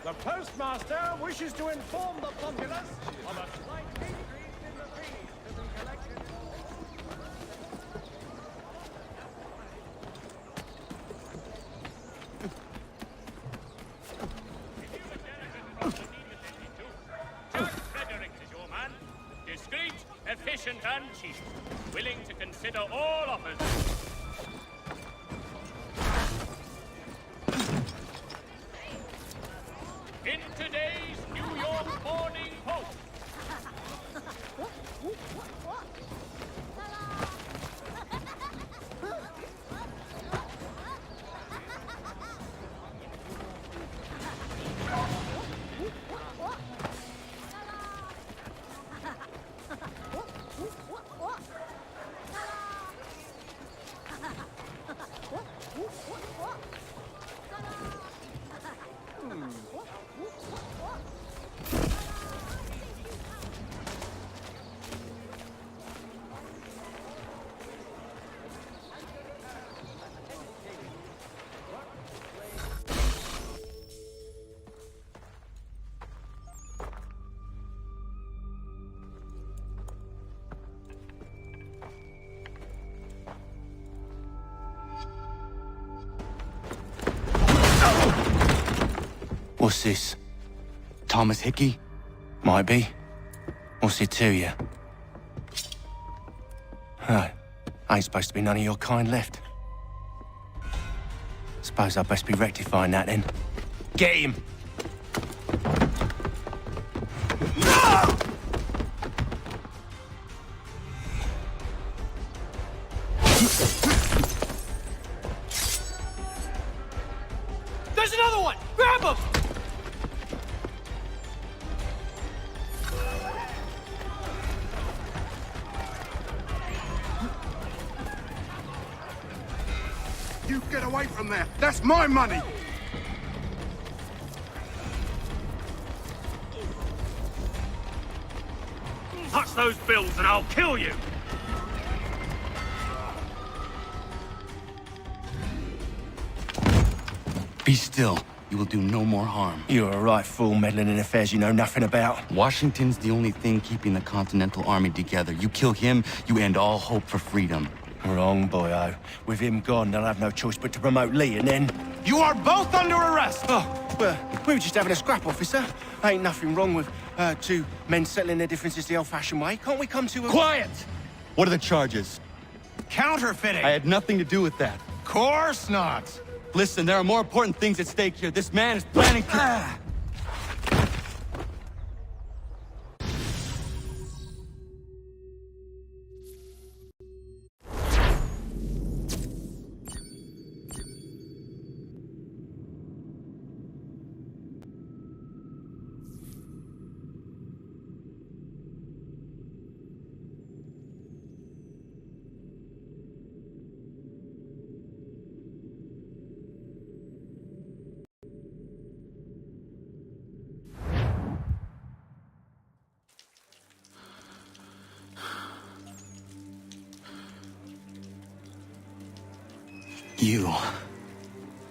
The postmaster wishes to inform the populace of a slight increase in the fees to be collected. Discreet, efficient, and cheap. Willing to consider all offers. In today's New York Morning Post. What's this? Thomas Hickey? Might be. What's it to you? Oh, ain't supposed to be none of your kind left. Suppose I'd best be rectifying that then. Get him! There's another one! Grab him! You get away from there! That's my money! Touch those bills and I'll kill you! Be still. You will do no more harm. You're a right fool meddling in affairs you know nothing about. Washington's the only thing keeping the Continental Army together. You kill him, you end all hope for freedom. Wrong, boyo. With him gone, they'll have no choice but to promote Lee, and then... You are both under arrest! Oh, well, we were just having a scrap, officer. Ain't nothing wrong with two men settling their differences the old-fashioned way. Can't we come to a... Quiet! What are the charges? Counterfeiting! I had nothing to do with that. Course not! Listen, there are more important things at stake here. This man is planning to...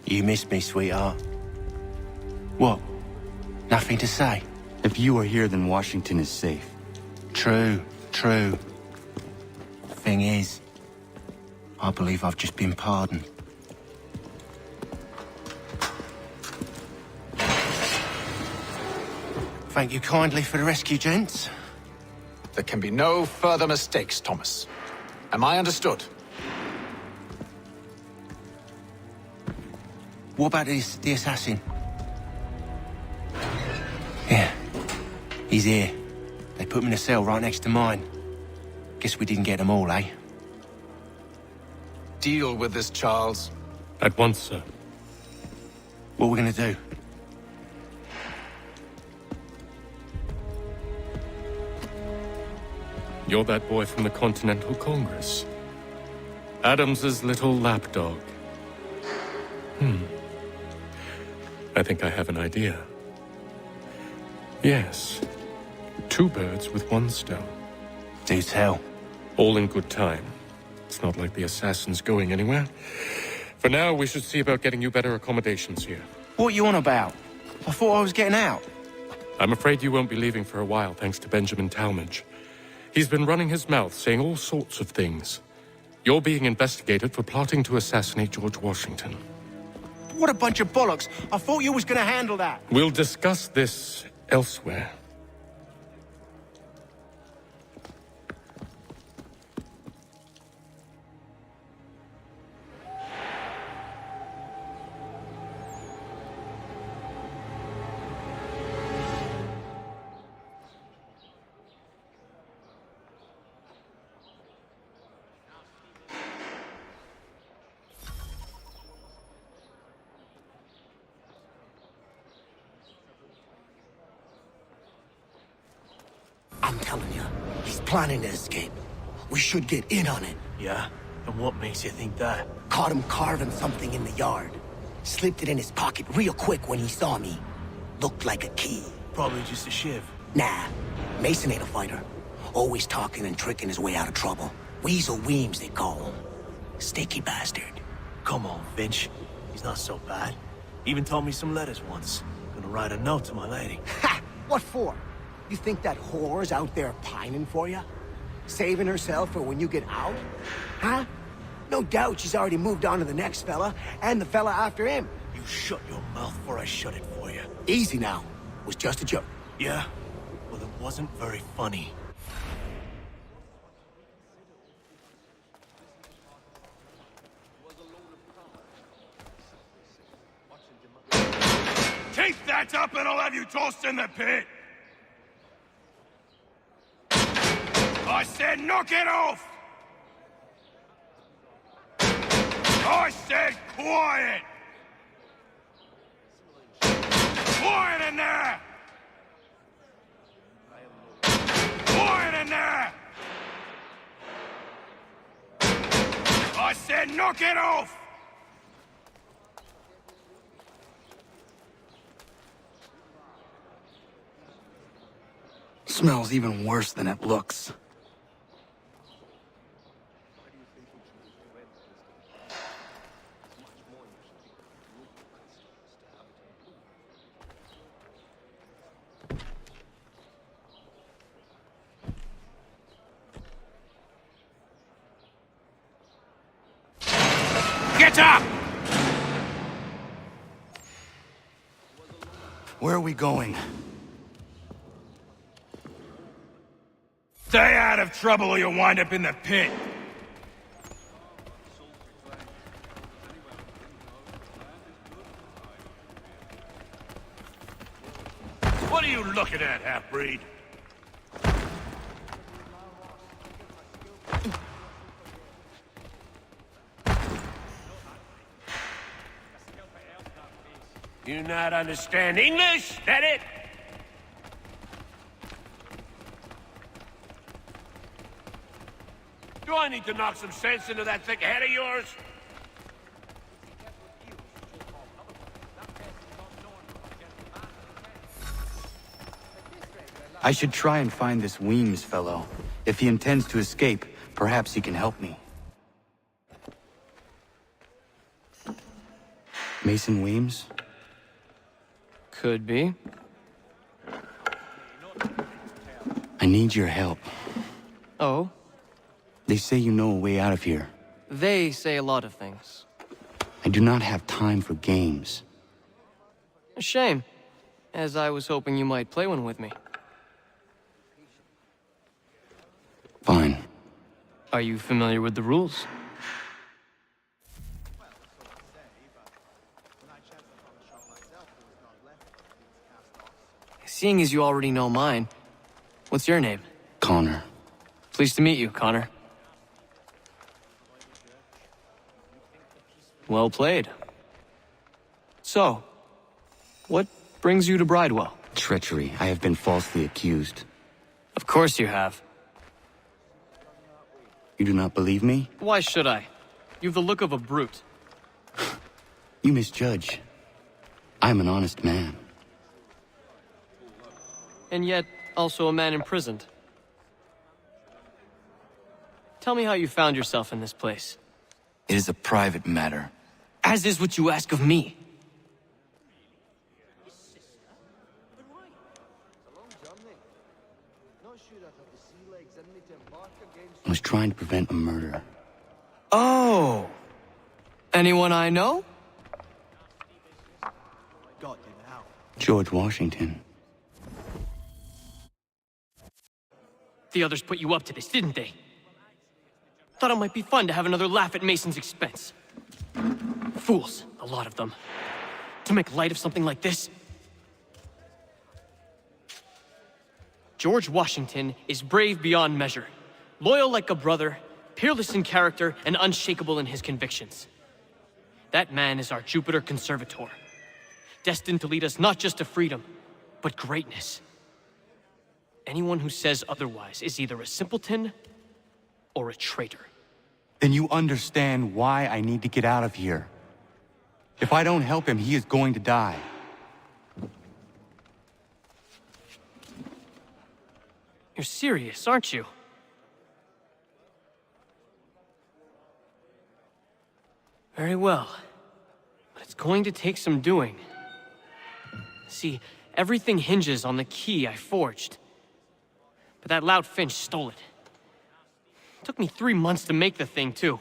You missed me, sweetheart. What? Nothing to say? If you are here, then Washington is safe. True. Thing is, I believe I've just been pardoned. Thank you kindly for the rescue, gents. There can be no further mistakes, Thomas. Am I understood? What about the assassin? Yeah, he's here. They put him in a cell right next to mine. Guess we didn't get them all, eh? Deal with this, Charles. At once, sir. What are we gonna do? You're that boy from the Continental Congress. Adams's little lapdog. I think I have an idea. Yes. 2 birds with 1 stone. Do tell. All in good time. It's not like the assassin's going anywhere. For now, we should see about getting you better accommodations here. What you on about? I thought I was getting out. I'm afraid you won't be leaving for a while, thanks to Benjamin Talmadge. He's been running his mouth, saying all sorts of things. You're being investigated for plotting to assassinate George Washington. What a bunch of bollocks. I thought you was gonna handle that. We'll discuss this elsewhere. I'm telling you, he's planning to escape. We should get in on it. Yeah? And what makes you think that? Caught him carving something in the yard. Slipped it in his pocket real quick when he saw me. Looked like a key. Probably just a shiv. Nah, Mason ain't a fighter. Always talking and tricking his way out of trouble. Weasel Weems, they call him. Sticky bastard. Come on, Finch. He's not so bad. Even told me some letters once. Gonna write a note to my lady. Ha! What for? You think that whore's out there pining for you? Saving herself for when you get out? Huh? No doubt she's already moved on to the next fella, and the fella after him. You shut your mouth before I shut it for you. Easy now. Was just a joke. Yeah? Well, it wasn't very funny. Keep that up and I'll have you tossed in the pit! I said knock it off! I said quiet! Quiet in there! Quiet in there! I said knock it off! Smells even worse than it looks. Get up! Where are we going? Stay out of trouble or you'll wind up in the pit. What are you looking at, half-breed? You not understand English? That it? Do I need to knock some sense into that thick head of yours? I should try and find this Weems fellow. If he intends to escape, perhaps he can help me. Mason Weems? Could be. I need your help. Oh? They say you know a way out of here. They say a lot of things. I do not have time for games. A shame, as I was hoping you might play one with me. Fine. Are you familiar with the rules? Seeing as you already know mine, what's your name? Connor. Pleased to meet you, Connor. Well played. So, what brings you to Bridewell? Treachery. I have been falsely accused. Of course you have. You do not believe me? Why should I? You've the look of a brute. You misjudge. I'm an honest man. And yet, also a man imprisoned. Tell me how you found yourself in this place. It is a private matter. As is what you ask of me. I was trying to prevent a murder. Oh! Anyone I know? George Washington. The others put you up to this, didn't they? Thought it might be fun to have another laugh at Mason's expense. Fools, a lot of them. To make light of something like this? George Washington is brave beyond measure, loyal like a brother, peerless in character, and unshakable in his convictions. That man is our Jupiter Conservator, destined to lead us not just to freedom, but greatness. Anyone who says otherwise is either a simpleton or a traitor. Then you understand why I need to get out of here. If I don't help him, he is going to die. You're serious, aren't you? Very well. But it's going to take some doing. See, everything hinges on the key I forged. But that loud Finch stole it. Took me 3 months to make the thing, too.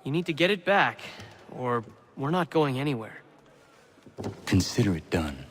You need to get it back, or we're not going anywhere. Consider it done.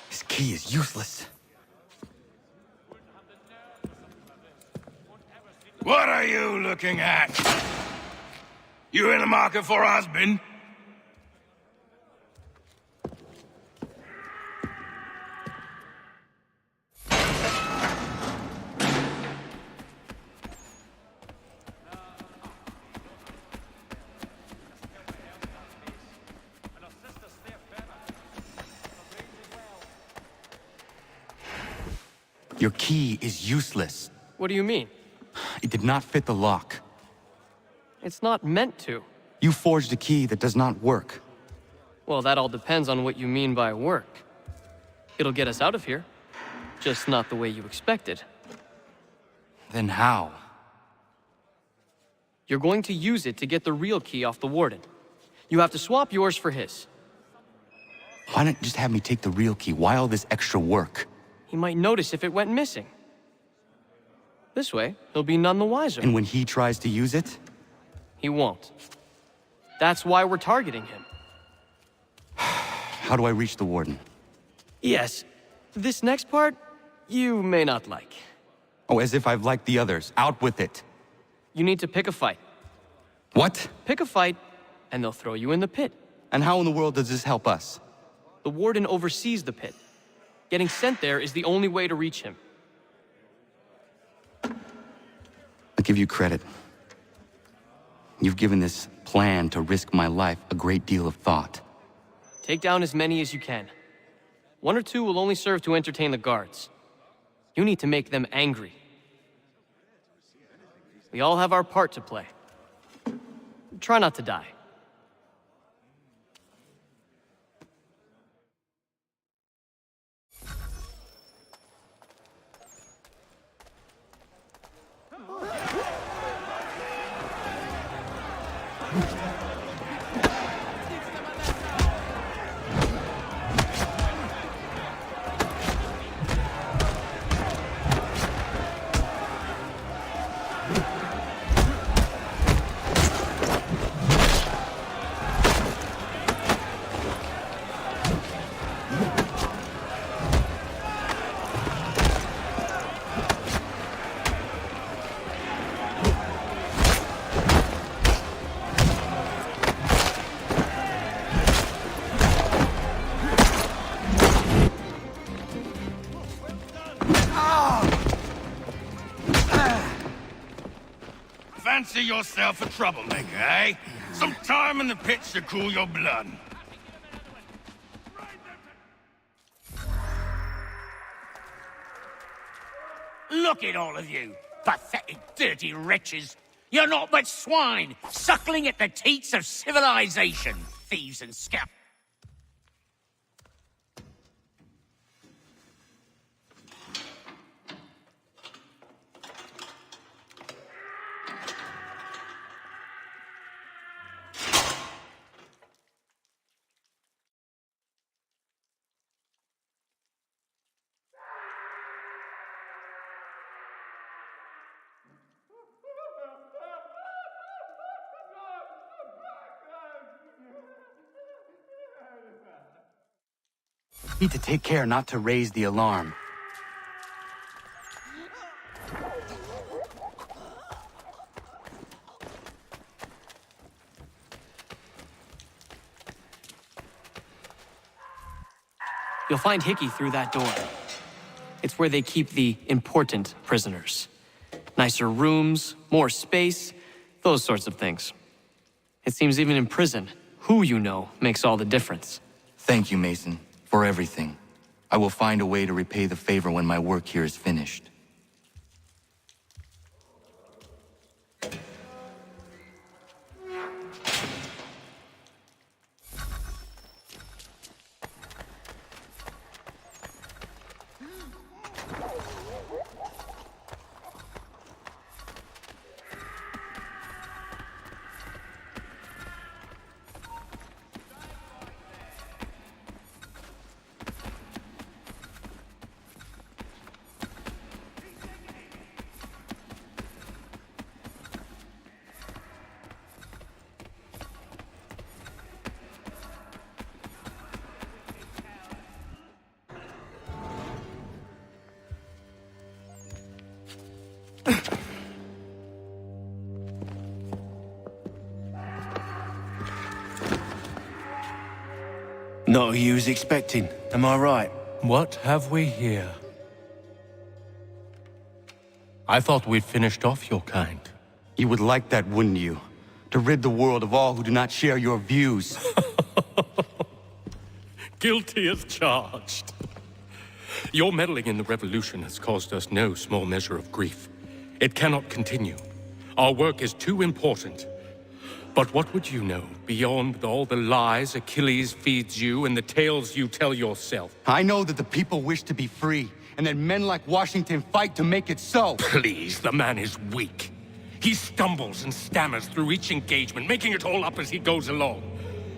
This key is useless. What are you looking at? You in the market for a husband? Your key is useless. What do you mean? It did not fit the lock. It's not meant to. You forged a key that does not work. Well, that all depends on what you mean by work. It'll get us out of here. Just not the way you expected. Then how? You're going to use it to get the real key off the warden. You have to swap yours for his. Why not just have me take the real key? Why all this extra work? He might notice if it went missing. This way, he'll be none the wiser. And when he tries to use it? He won't. That's why we're targeting him. How do I reach the warden? Yes. This next part, you may not like. Oh, as if I've liked the others. Out with it. You need to pick a fight. What? Pick a fight, and they'll throw you in the pit. And how in the world does this help us? The warden oversees the pit. Getting sent there is the only way to reach him. give you credit. You've given this plan to risk my life a great deal of thought. Take down as many as you can. 1 or 2 will only serve to entertain the guards. You need to make them angry. We all have our part to play. Try not to die. Fancy yourself a troublemaker, eh? Some time in the pits to cool your blood. Look at all of you, pathetic, dirty wretches. You're not but swine, suckling at the teats of civilization, thieves and scab. Need to take care not to raise the alarm. You'll find Hickey through that door. It's where they keep the important prisoners. Nicer rooms, more space, those sorts of things. It seems even in prison, who you know makes all the difference. Thank you, Mason, for everything. I will find a way to repay the favor when my work here is finished. Not who you was expecting, am I right? What have we here? I thought we'd finished off your kind. You would like that, wouldn't you? To rid the world of all who do not share your views. Guilty as charged. Your meddling in the revolution has caused us no small measure of grief. It cannot continue. Our work is too important. But what would you know beyond all the lies Achilles feeds you and the tales you tell yourself? I know that the people wish to be free, and that men like Washington fight to make it so. Please, the man is weak. He stumbles and stammers through each engagement, making it all up as he goes along.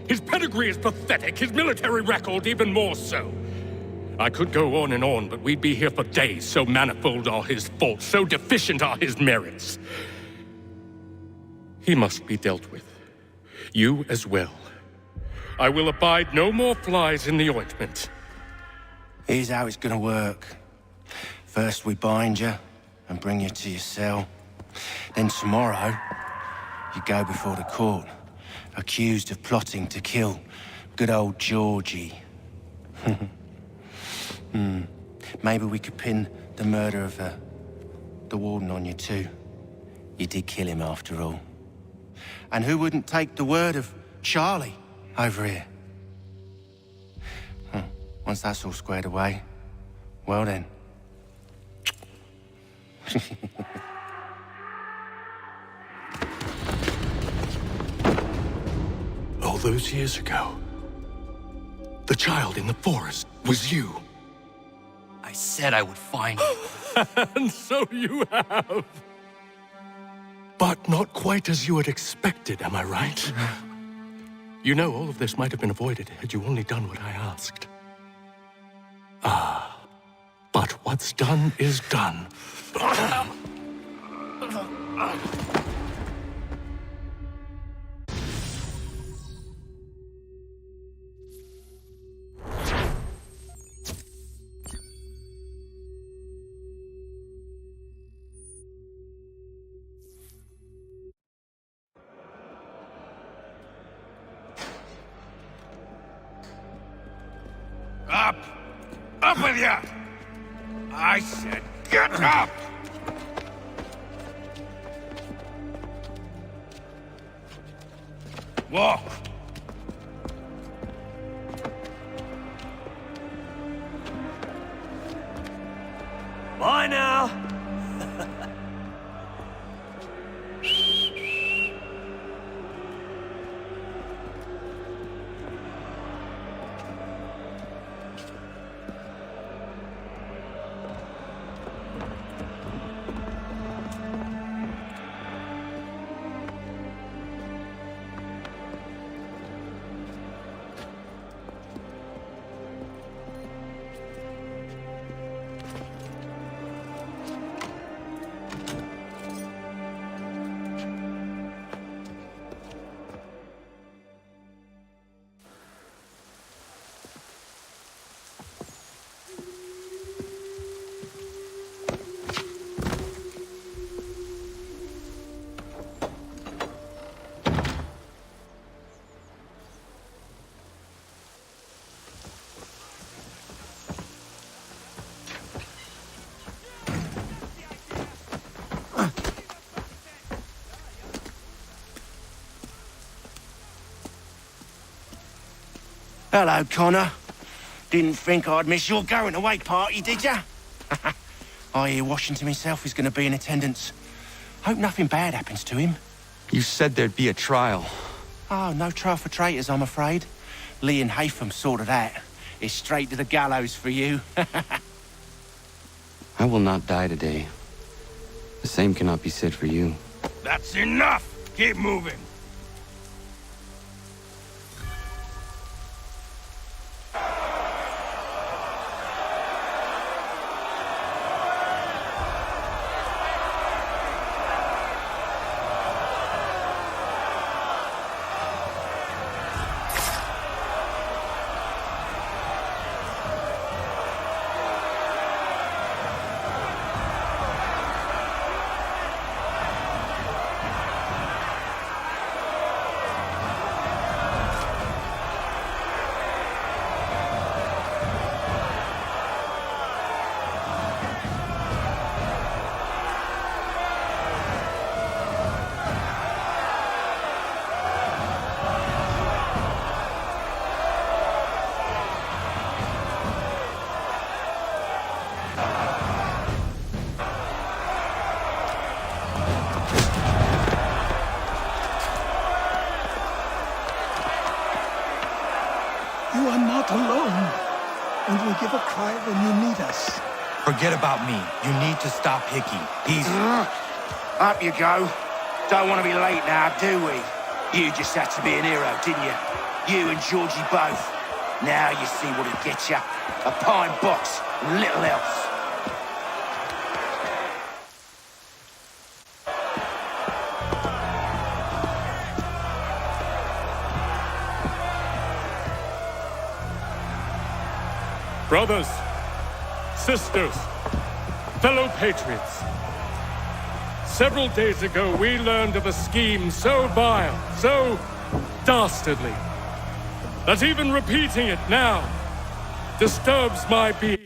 His pedigree is pathetic, his military record even more so. I could go on, but we'd be here for days, so manifold are his faults, so deficient are his merits. He must be dealt with. You as well. I will abide no more flies in the ointment. Here's how it's gonna work. First we bind you and bring you to your cell. Then tomorrow, you go before the court, accused of plotting to kill good old Georgie. Maybe we could pin the murder of the warden on you too. You did kill him after all. And who wouldn't take the word of Charlie over here? Once that's all squared away, well then. All those years ago, the child in the forest was you. I said I would find you. And so you have. But not quite as you had expected, am I right? You know, all of this might have been avoided had you only done what I asked. But what's done is done. Up! Up with ya! I said get up! Walk! Bye now! Hello, Connor. Didn't think I'd miss your going-away party, did ya? I hear Washington himself is going to be in attendance. Hope nothing bad happens to him. You said there'd be a trial. Oh, no trial for traitors, I'm afraid. Lee and Haytham sorted that. It's straight to the gallows for you. I will not die today. The same cannot be said for you. That's enough! Keep moving! You are not alone. And we give a cry when you need us. Forget about me. You need to stop Hickey. He's... Up you go. Don't want to be late now, do we? You just had to be an hero, didn't you? You and Georgie both. Now you see what it gets you. A pine box and little else. Brothers, sisters, fellow patriots. Several days ago, we learned of a scheme so vile, so dastardly, that even repeating it now disturbs my being.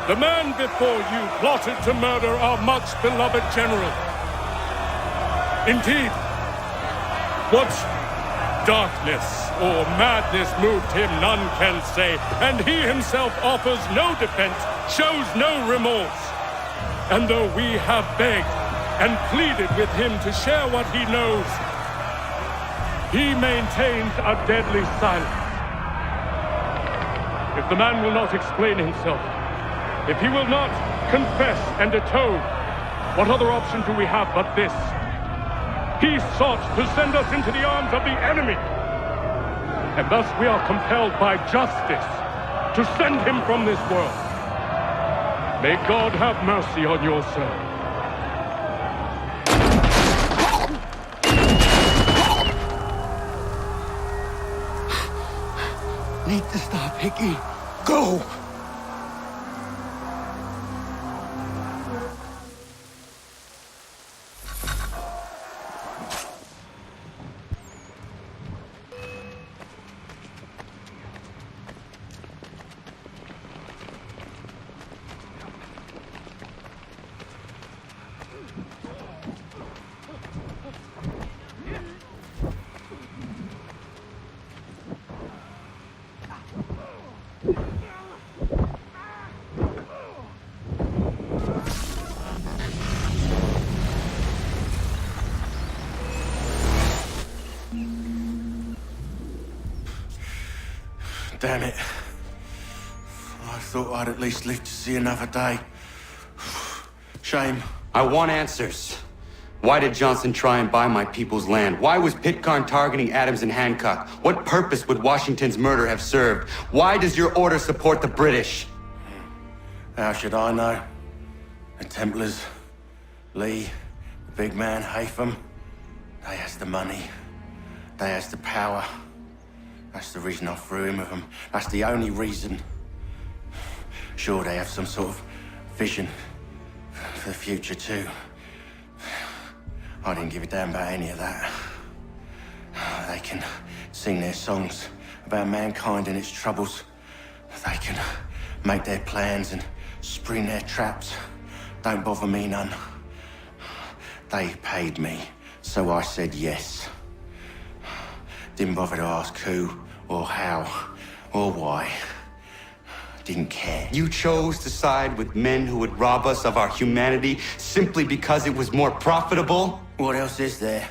The man before you plotted to murder our much-beloved general. Indeed, what darkness or madness moved him, none can say, and he himself offers no defense, shows no remorse. And though we have begged and pleaded with him to share what he knows, he maintains a deadly silence. If the man will not explain himself, if he will not confess and atone, what other option do we have but this? He sought to send us into the arms of the enemy, and thus we are compelled by justice to send him from this world. May God have mercy on your soul. Need to stop, Hickey. Go! Damn it. I thought I'd at least live to see another day. Shame. I want answers. Why did Johnson try and buy my people's land? Why was Pitcairn targeting Adams and Hancock? What purpose would Washington's murder have served? Why does your order support the British? How should I know? The Templars, Lee, the big man, Haytham, they has the money. They has the power. That's the reason I threw in with them. That's the only reason. Sure, they have some sort of vision for the future, too. I didn't give a damn about any of that. They can sing their songs about mankind and its troubles. They can make their plans and spring their traps. Don't bother me none. They paid me, so I said yes. Didn't bother to ask who, or how, or why. Didn't care. You chose to side with men who would rob us of our humanity simply because it was more profitable? What else is there?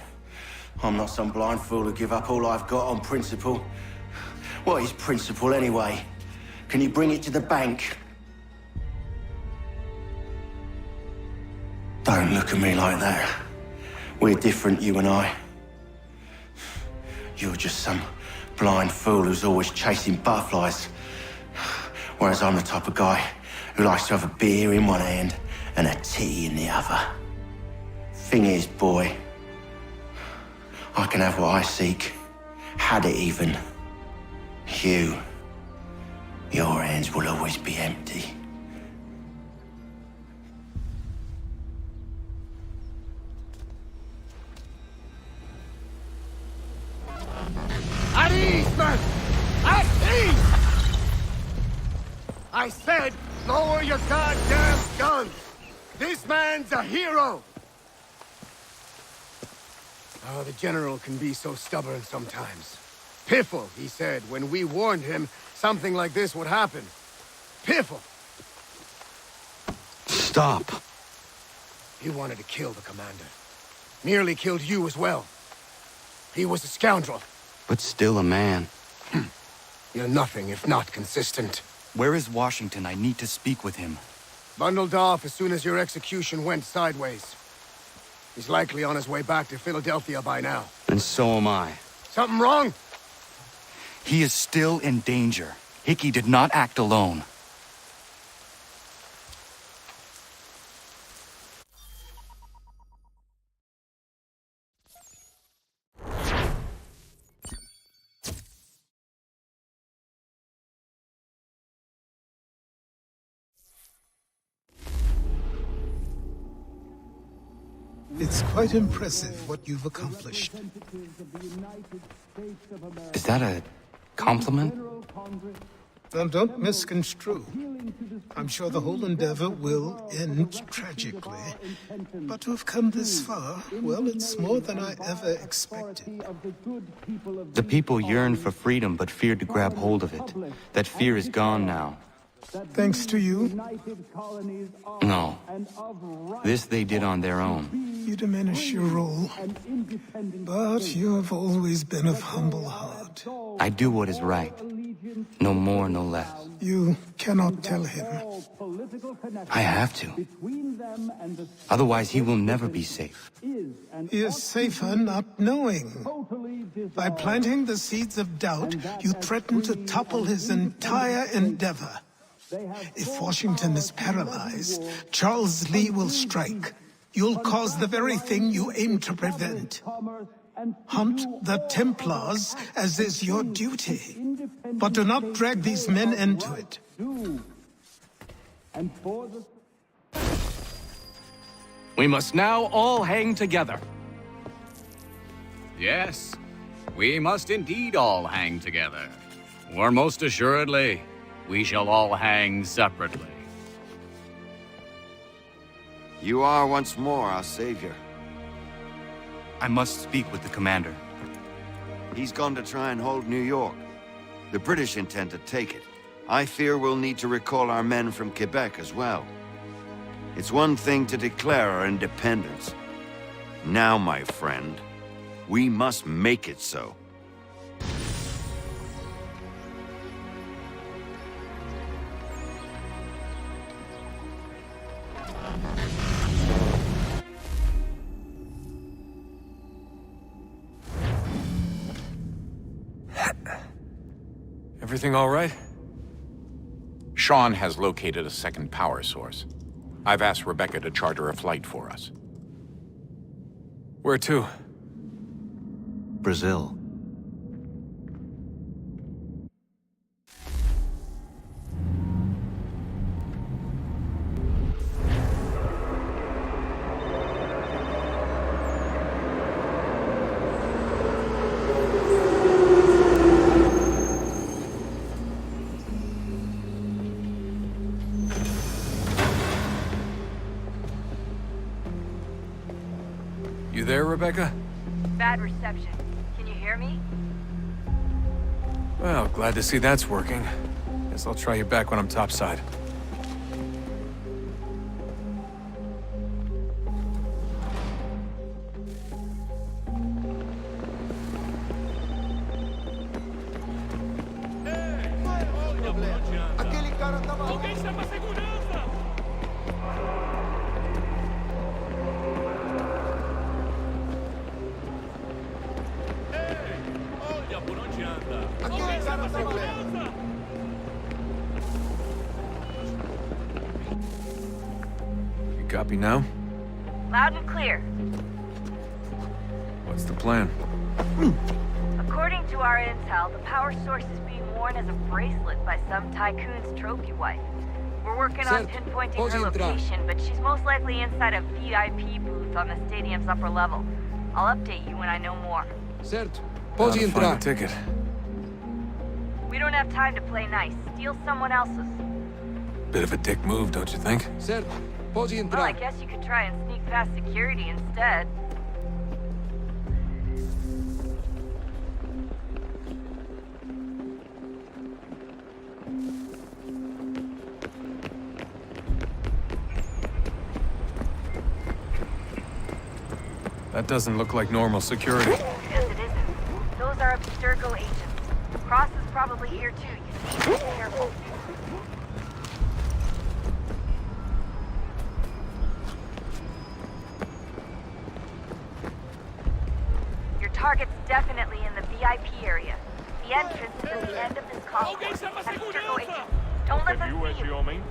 I'm not some blind fool who give up all I've got on principle. What is principle anyway? Can you bring it to the bank? Don't look at me like that. We're different, you and I. You're just some blind fool who's always chasing butterflies. Whereas I'm the type of guy who likes to have a beer in one hand and a tea in the other. Thing is, boy, I can have what I seek. Had it even. Your hands will always be empty. At ease, man! At ease! I said, lower your goddamn guns! This man's a hero! Oh, the General can be so stubborn sometimes. Piffle, he said, when we warned him something like this would happen. Piffle! Stop. He wanted to kill the commander. Nearly killed you as well. He was a scoundrel. But still a man. You're nothing if not consistent. Where is Washington? I need to speak with him. Bundled off as soon as your execution went sideways. He's likely on his way back to Philadelphia by now. And so am I. Something wrong? He is still in danger. Hickey did not act alone. It's quite impressive what you've accomplished. Is that a compliment? Now, don't misconstrue. I'm sure the whole endeavor will end tragically. But to have come this far, well, it's more than I ever expected. The people yearn for freedom but feared to grab hold of it. That fear is gone now. Thanks to you? No. This they did on their own. You diminish your role. But you have always been of humble heart. I do what is right. No more, no less. You cannot tell him. I have to. Otherwise, he will never be safe. He is safer not knowing. By planting the seeds of doubt, you threaten to topple his entire endeavor. If Washington is paralyzed, Charles Lee will strike. You'll cause the very thing you aim to prevent. Hunt the Templars, as is your duty. But do not drag these men into it. We must now all hang together. Yes, we must indeed all hang together. Or most assuredly, we shall all hang separately. You are once more our savior. I must speak with the commander. He's gone to try and hold New York. The British intend to take it. I fear we'll need to recall our men from Quebec as well. It's one thing to declare our independence. Now, my friend, we must make it so. Everything all right? Sean has located a second power source. I've asked Rebecca to charter a flight for us. Where to? Brazil. You there, Rebecca? Bad reception. Can you hear me? Well, glad to see that's working. Guess I'll try you back when I'm topside. You copy now? Loud and clear. What's the plan? According to our intel, the power source is being worn as a bracelet by some tycoon's trophy wife. We're working on pinpointing her location, but she's most likely inside a VIP booth on the stadium's upper level. I'll update you when I know more. Certo. Pode entrar. Find a ticket. We don't have time to play nice. Steal someone else's. Bit of a dick move, don't you think? Certo. Pode entrar. Well, I guess you could try and sneak past security instead. That doesn't look like normal security. Because it isn't. Those are Abstergo agents. Cross is probably here too, you see. Be careful. Your target's definitely in the VIP area. The entrance is at the end of this complex. Abstergo agents. Don't let them see you. Homem?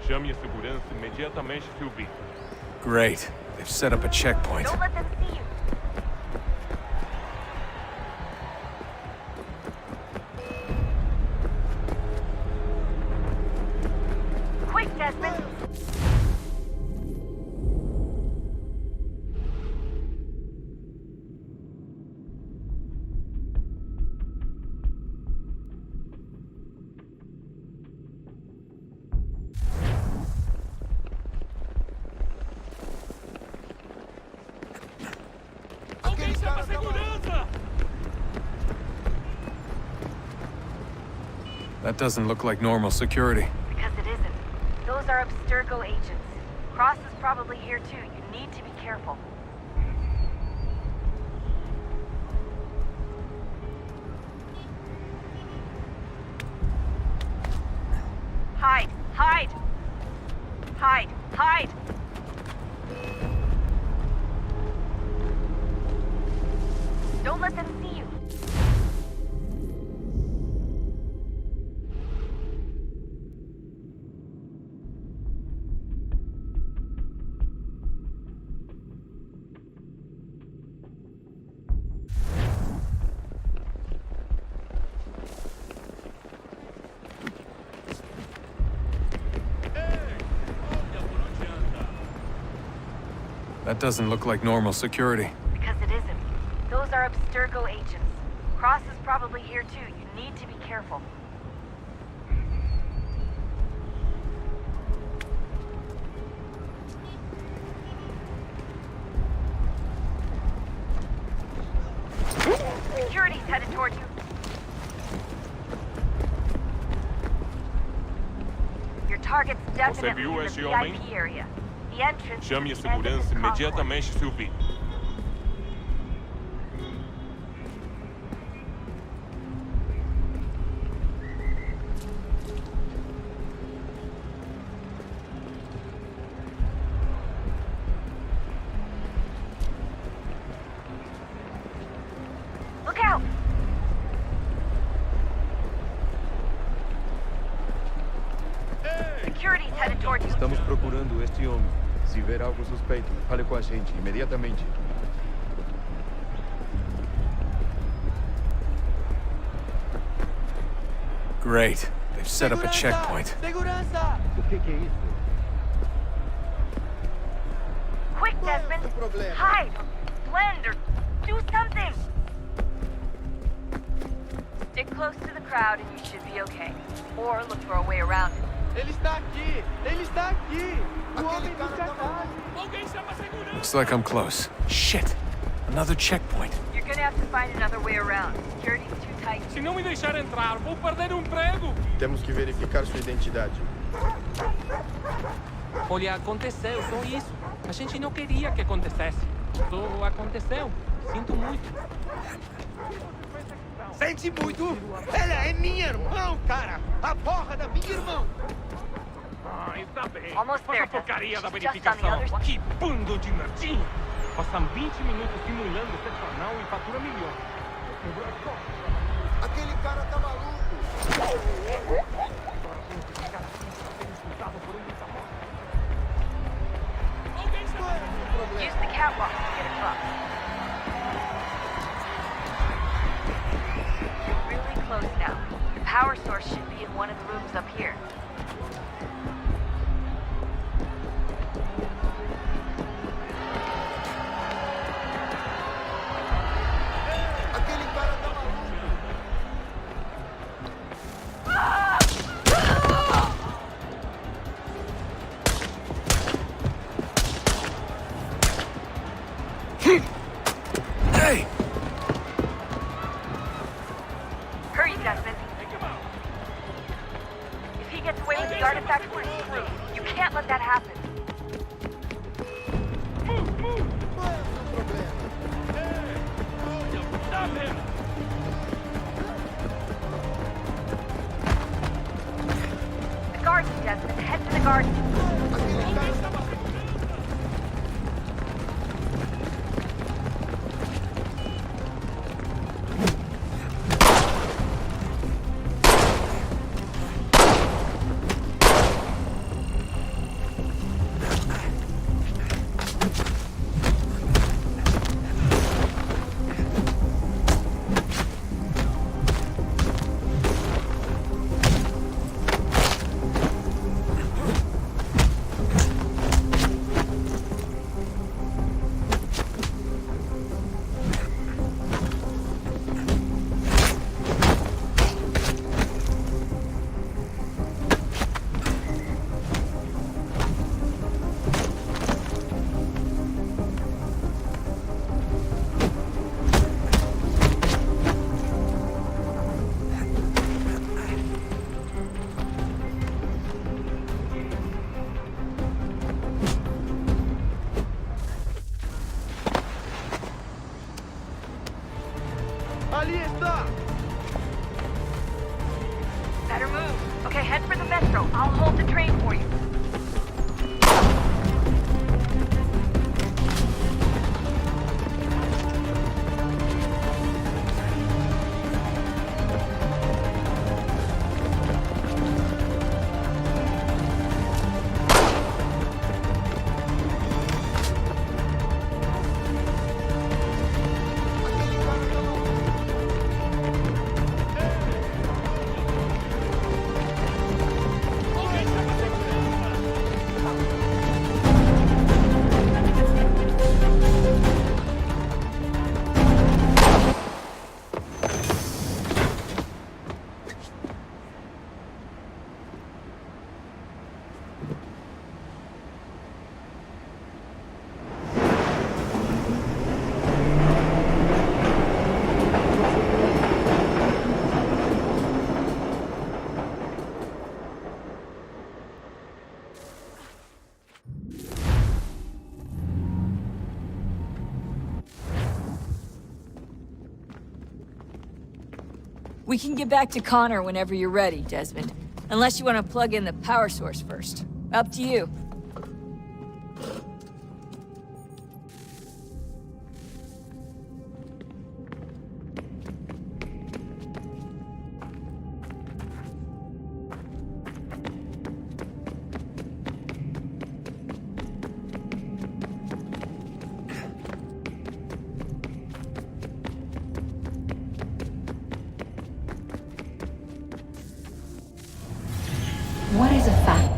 Chame a segurança imediatamente, Philby. Great. They've set up a checkpoint. Don't let them see you. Quick, Desmond. That doesn't look like normal security. Because it isn't. Those are Abstergo agents. Cross is probably here too. You need to be careful. Hide! Hide! Hide! Hide! Don't let them see you. That doesn't look like normal security. Because it isn't. Those are Abstergo agents. Cross is probably here too. You need to be careful. Security's headed toward you. Your target's definitely in the VIP area. The entrance. Chame a segurança imediatamente, Sylvie. Look out! Security's headed toward you. Estamos procurando este homem. Se ver algo suspeito, fale com a gente imediatamente. Great. They've set up a checkpoint. Segurança! O que é isso? Quick, Desmond! Hide! Blend or do something! Stick close to the crowd and you should be okay. Or look for a way around it. Ele está aqui! Ele está aqui! O homem do cartaz! Looks like I'm close. Shit! Another checkpoint. You're gonna have to find another way around. Security's too tight. Se não me deixar entrar, vou perder o emprego. Temos que verificar sua identidade. Olha, aconteceu, só isso. A gente não queria que acontecesse. Só aconteceu. Sinto muito. Sente muito! Ela é minha irmã, cara! A porra da minha irmã! Ai, tá bem. Almost there, Essa porcaria da Just on the verificação. other side. Que bando de nerdinho! Passam 20 minutos simulando sexo anal e fatura milhões. Aquele cara tá maluco! Use the catwalk to get across. You're really close now. The power source should be in one of the rooms up here. Aquele cara tá maluco! Hey! Hurry, Desmond. If he gets away with the artifact, we're screwed. You can't let that happen. Stop him! The garden, Desmond. Head to the garden. to train for you. We can get back to Connor whenever you're ready, Desmond. Unless you want to plug in the power source first. Up to you. What is a fact?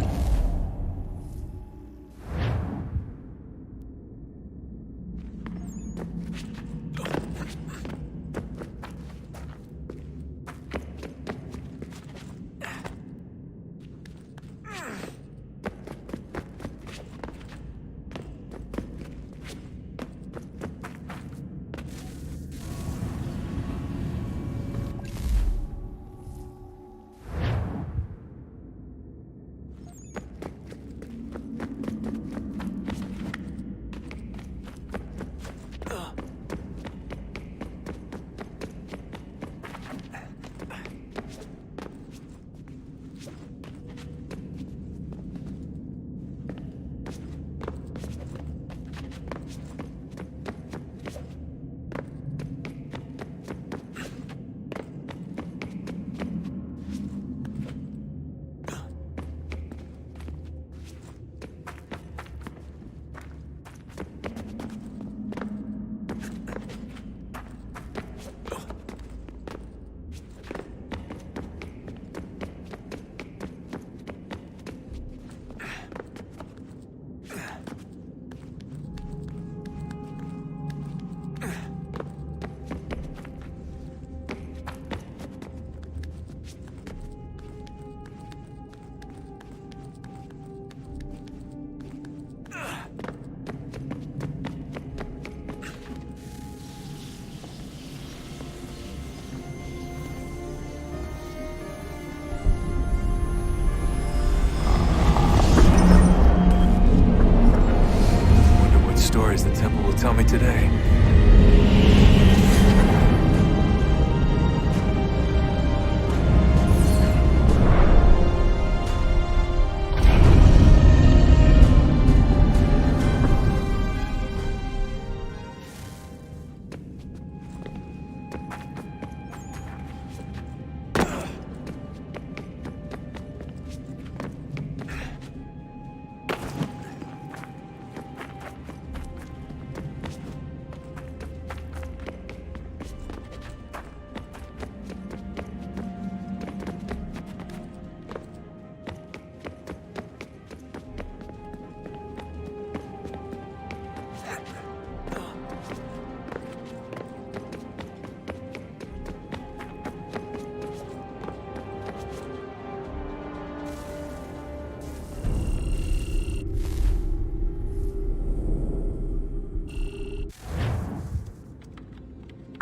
Stories the temple will tell me today.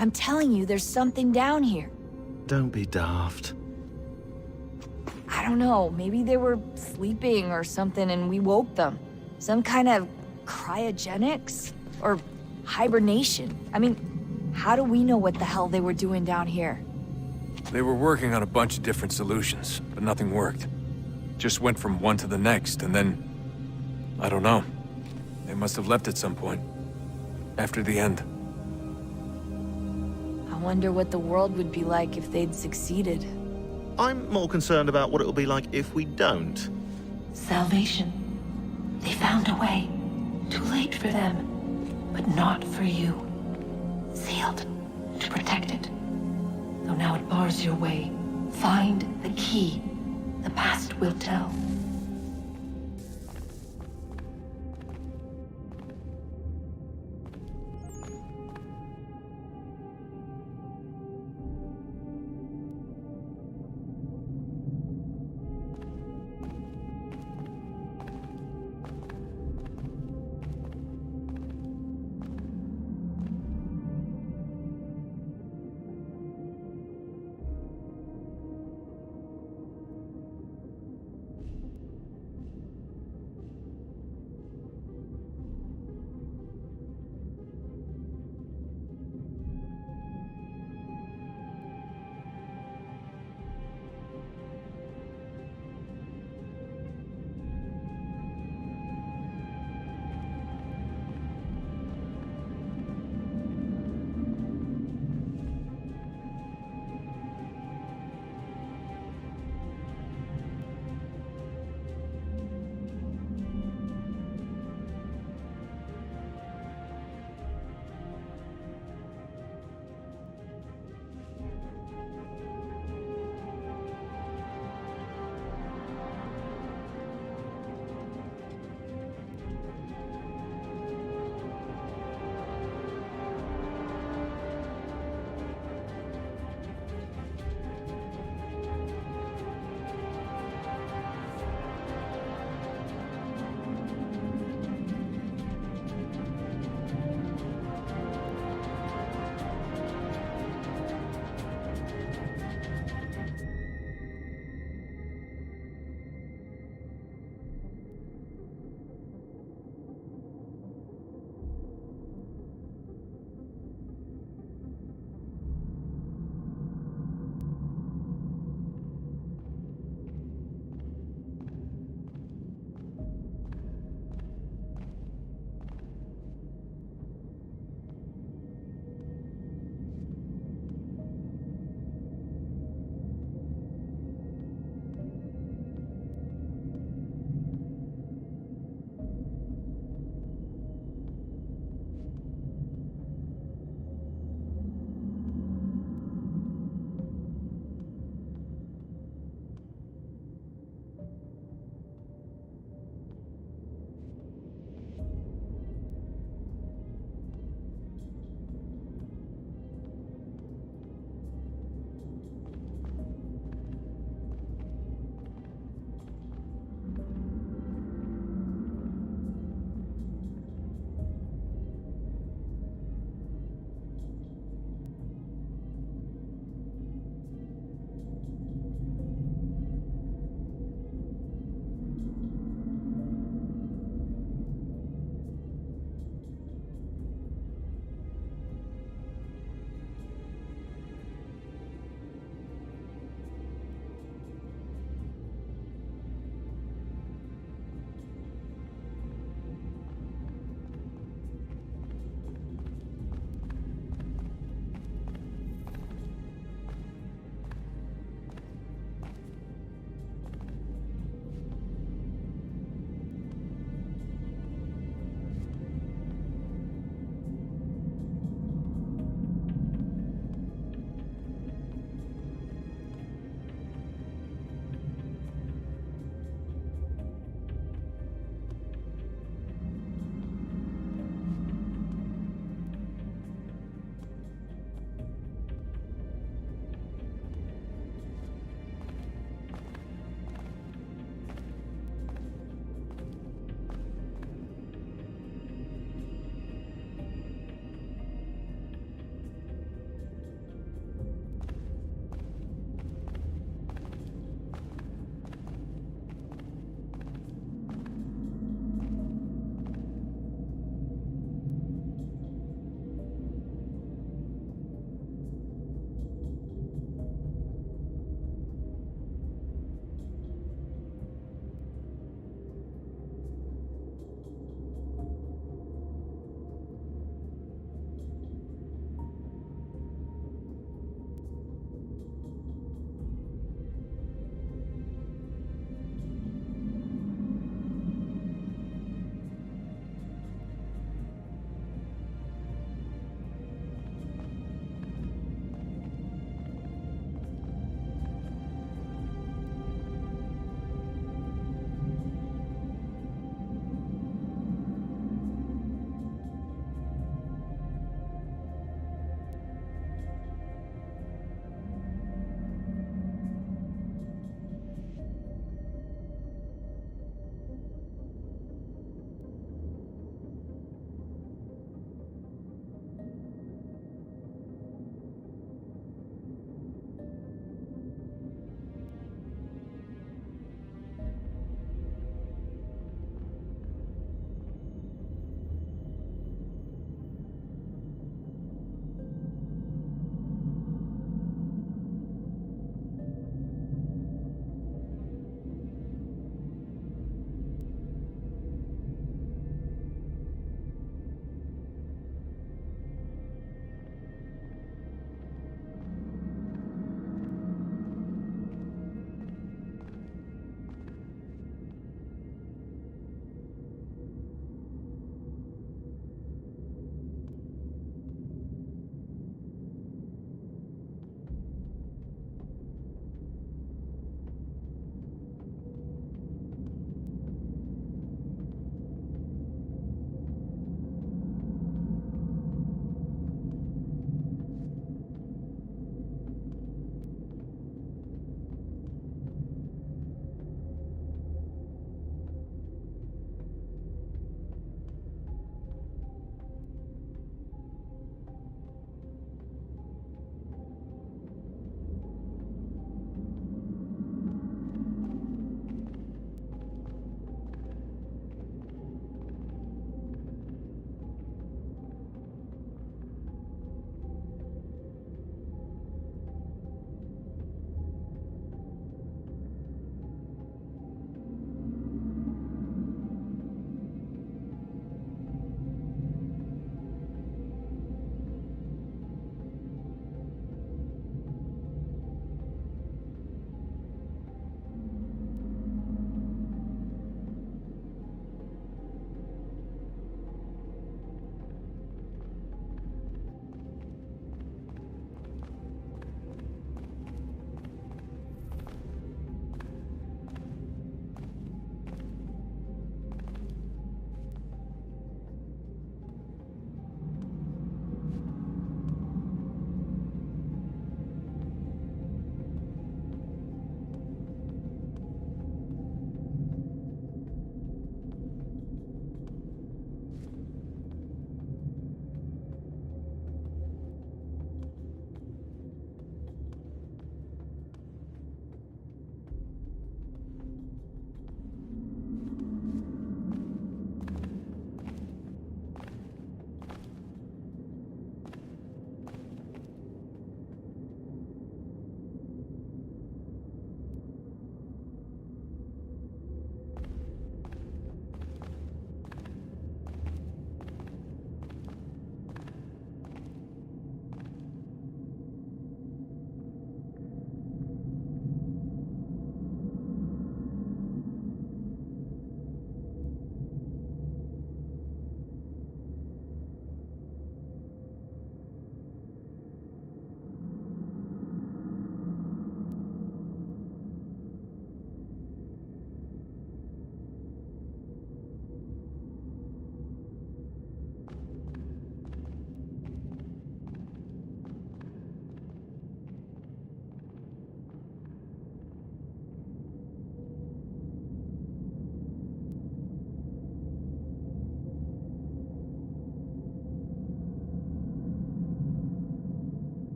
I'm telling you, there's something down here. Don't be daft. I don't know, maybe they were sleeping or something and we woke them. Some kind of cryogenics? Or hibernation? I mean, how do we know what the hell they were doing down here? They were working on a bunch of different solutions, but nothing worked. just went from one to the next, and then... I don't know. They must have left at some point. After the end. I wonder what the world would be like if they'd succeeded. I'm more concerned about what it'll be like if we don't. Salvation. They found a way. Too late for them, but not for you. Sealed to protect it. Though now it bars your way. Find the key. The past will tell.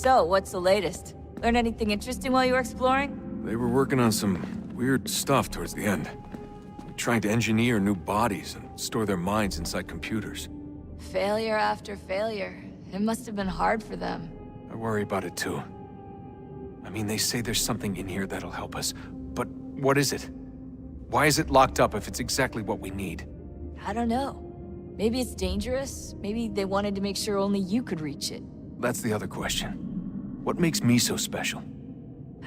So, what's the latest? Learn anything interesting while you were exploring? They were working on some weird stuff towards the end. Trying to engineer new bodies and store their minds inside computers. Failure after failure. It must have been hard for them. I worry about it too. I mean, they say there's something in here that'll help us, but what is it? Why is it locked up if it's exactly what we need? I don't know. Maybe it's dangerous. Maybe they wanted to make sure only you could reach it. That's the other question. What makes me so special?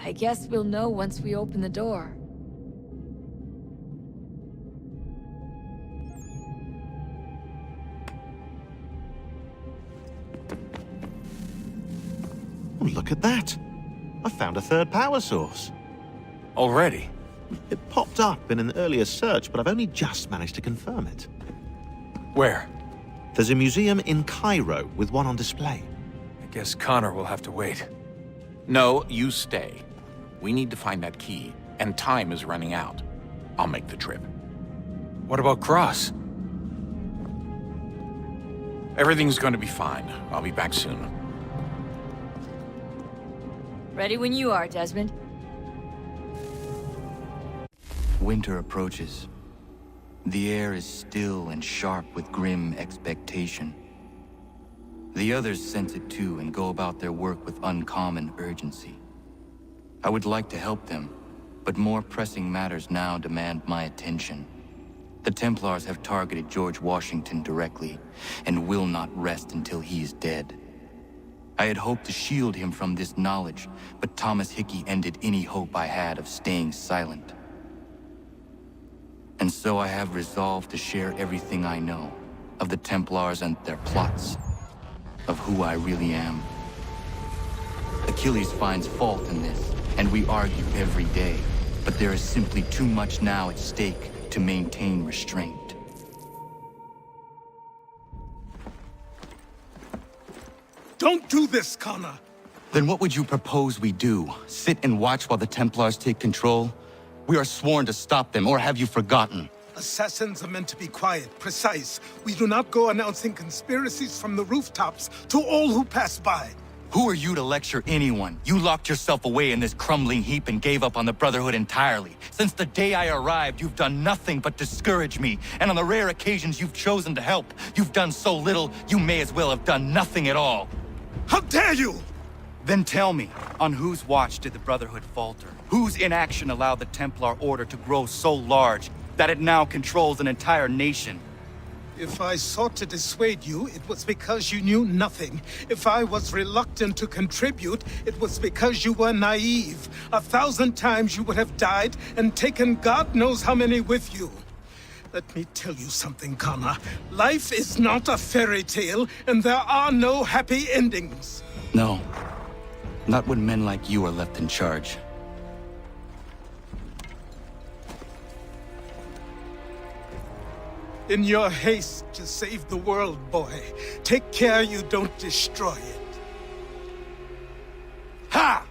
I guess we'll know once we open the door. Oh, look at that. I found a third power source. Already? It popped up in an earlier search, but I've only just managed to confirm it. Where? There's a museum in Cairo with one on display. I guess Connor will have to wait. No, you stay. We need to find that key, and time is running out. I'll make the trip. What about Cross? Everything's going to be fine. I'll be back soon. Ready when you are, Desmond. Winter approaches. The air is still and sharp with grim expectation. The others sense it too and go about their work with uncommon urgency. I would like to help them, but more pressing matters now demand my attention. The Templars have targeted George Washington directly, and will not rest until he is dead. I had hoped to shield him from this knowledge, but Thomas Hickey ended any hope I had of staying silent. And so I have resolved to share everything I know of the Templars and their plots, of who I really am. Achilles finds fault in this, and we argue every day, but there is simply too much now at stake to maintain restraint. Don't do this, Connor! Then what would you propose we do? Sit and watch while the Templars take control? We are sworn to stop them, or have you forgotten? Assassins are meant to be quiet, precise. We do not go announcing conspiracies from the rooftops to all who pass by. Who are you to lecture anyone? You locked yourself away in this crumbling heap and gave up on the Brotherhood entirely. Since the day I arrived, you've done nothing but discourage me. And on the rare occasions you've chosen to help, you've done so little, you may as well have done nothing at all. How dare you! Then tell me, on whose watch did the Brotherhood falter? Whose inaction allowed the Templar Order to grow so large that it now controls an entire nation? If I sought to dissuade you, it was because you knew nothing. If I was reluctant to contribute, it was because you were naive. 1,000 times you would have died and taken God knows how many with you. Let me tell you something, Connor. Life is not a fairy tale, and there are no happy endings. No. Not when men like you are left in charge. In your haste to save the world, boy, take care you don't destroy it. Ha!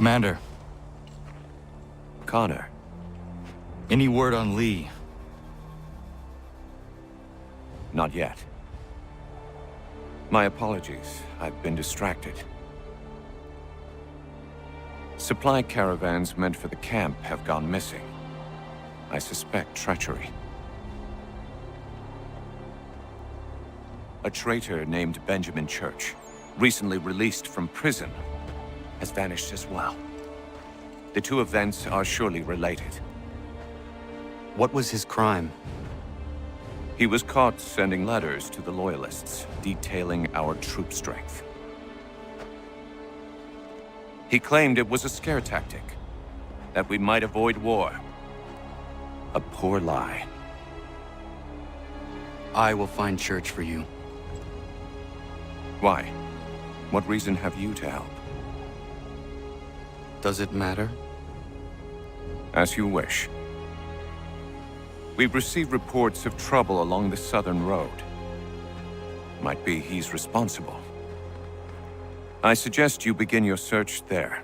Commander. Connor. Any word on Lee? Not yet. My apologies. I've been distracted. Supply caravans meant for the camp have gone missing. I suspect treachery. A traitor named Benjamin Church, recently released from prison, has vanished as well. The two events are surely related. What was his crime? He was caught sending letters to the Loyalists, detailing our troop strength. He claimed it was a scare tactic, that we might avoid war. A poor lie. I will find Church for you. Why? What reason have you to help? Does it matter? As you wish. We've received reports of trouble along the southern road. Might be he's responsible. I suggest you begin your search there.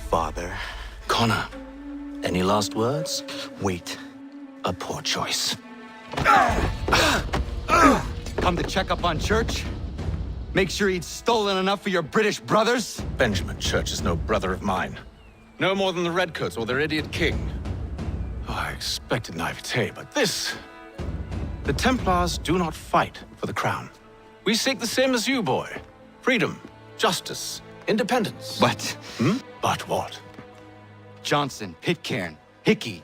Father. Connor. Any last words? Wait. A poor choice. Come to check up on Church? Make sure he'd stolen enough for your British brothers? Benjamin Church is no brother of mine. No more than the Redcoats or their idiot king. Oh, I expected naivete, but this... The Templars do not fight for the crown. We seek the same as you, boy. Freedom, justice, independence. But... But what? Johnson, Pitcairn, Hickey.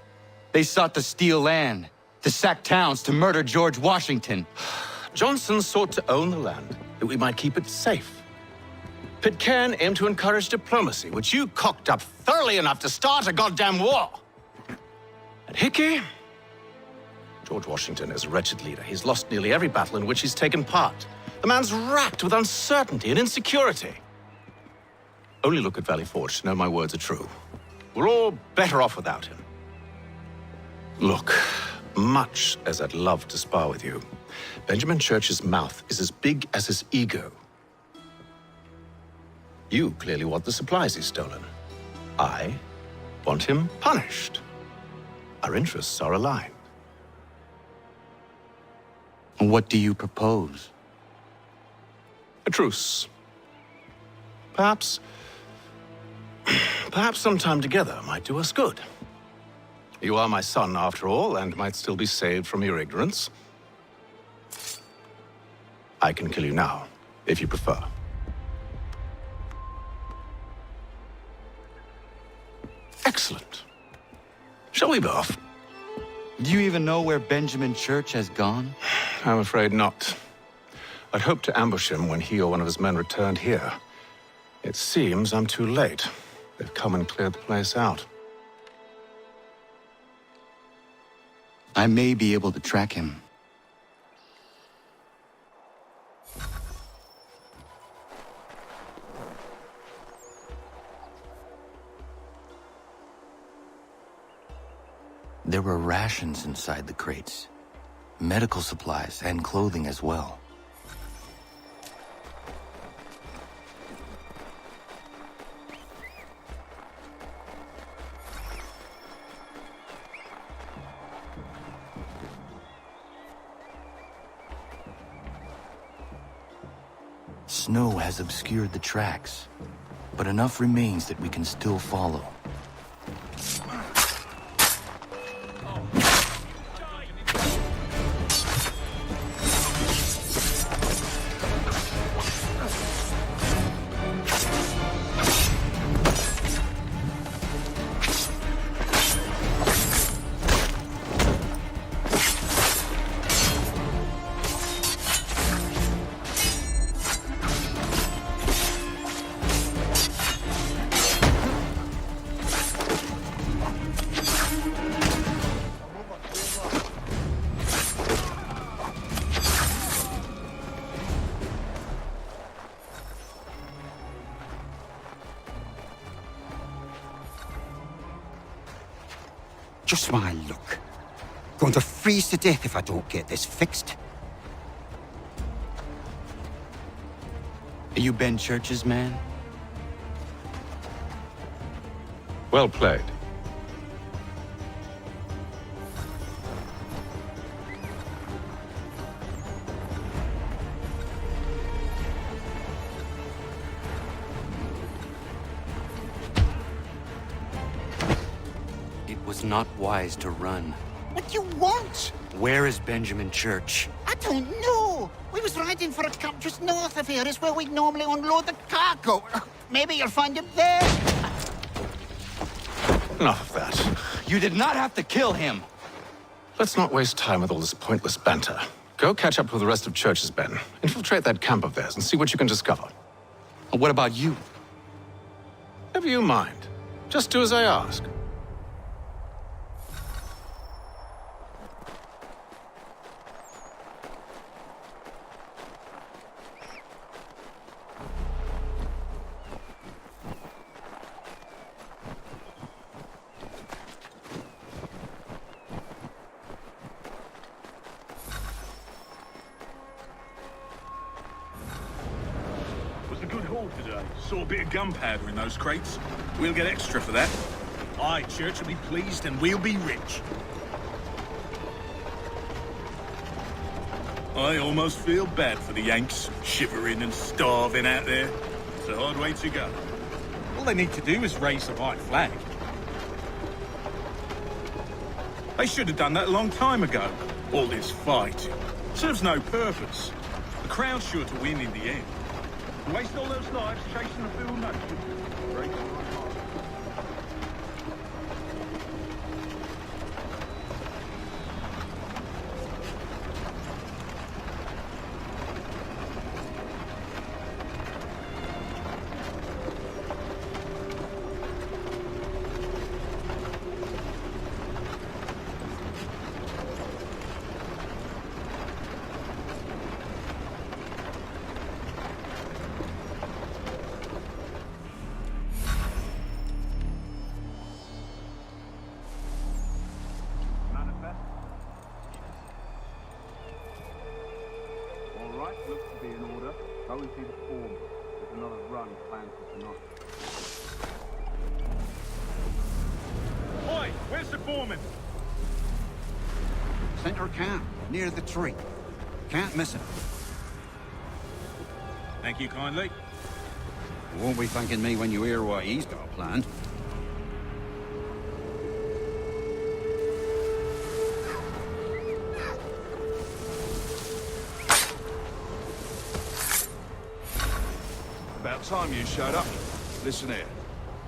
They sought to steal land, to sack towns, to murder George Washington. Johnson sought to own the land, that we might keep it safe. Pitcairn aimed to encourage diplomacy, which you cocked up thoroughly enough to start a goddamn war. And Hickey? George Washington is a wretched leader. He's lost nearly every battle in which he's taken part. The man's racked with uncertainty and insecurity. Only look at Valley Forge to know my words are true. We're all better off without him. Look, much as I'd love to spar with you, Benjamin Church's mouth is as big as his ego. You clearly want the supplies he's stolen. I want him punished. Our interests are aligned. What do you propose? A truce. Perhaps some time together might do us good. You are my son, after all, and might still be saved from your ignorance. I can kill you now, if you prefer. Excellent. Shall we be off? Do you even know where Benjamin Church has gone? I'm afraid not. I'd hoped to ambush him when he or one of his men returned here. It seems I'm too late. They've come and cleared the place out. I may be able to track him. There were rations inside the crates. Medical supplies and clothing as well. Snow has obscured the tracks, but enough remains that we can still follow. Just my luck. Going to freeze to death if I don't get this fixed. Are you Ben Church's man? Well played. It was not wise to run. What do you want? Where is Benjamin Church? I don't know. We was riding for a camp just north of here. It's where we'd normally unload the cargo. Maybe you'll find him there. Enough of that. You did not have to kill him. Let's not waste time with all this pointless banter. Go catch up with the rest of Church's men. Infiltrate that camp of theirs and see what you can discover. And what about you? Never you mind. Just do as I ask. Saw a bit of gunpowder in those crates. We'll get extra for that. Aye, Church will be pleased and we'll be rich. I almost feel bad for the Yanks, shivering and starving out there. It's a hard way to go. All they need to do is raise the white flag. They should have done that a long time ago. All this fight serves no purpose. The Crown's sure to win in the end. Waste all those lives chasing the fool nation. Break the right heart. Center camp, near the tree. Can't miss him. Thank you kindly. You won't be thanking me when you hear what he's got planned. About time you showed up. Listen here.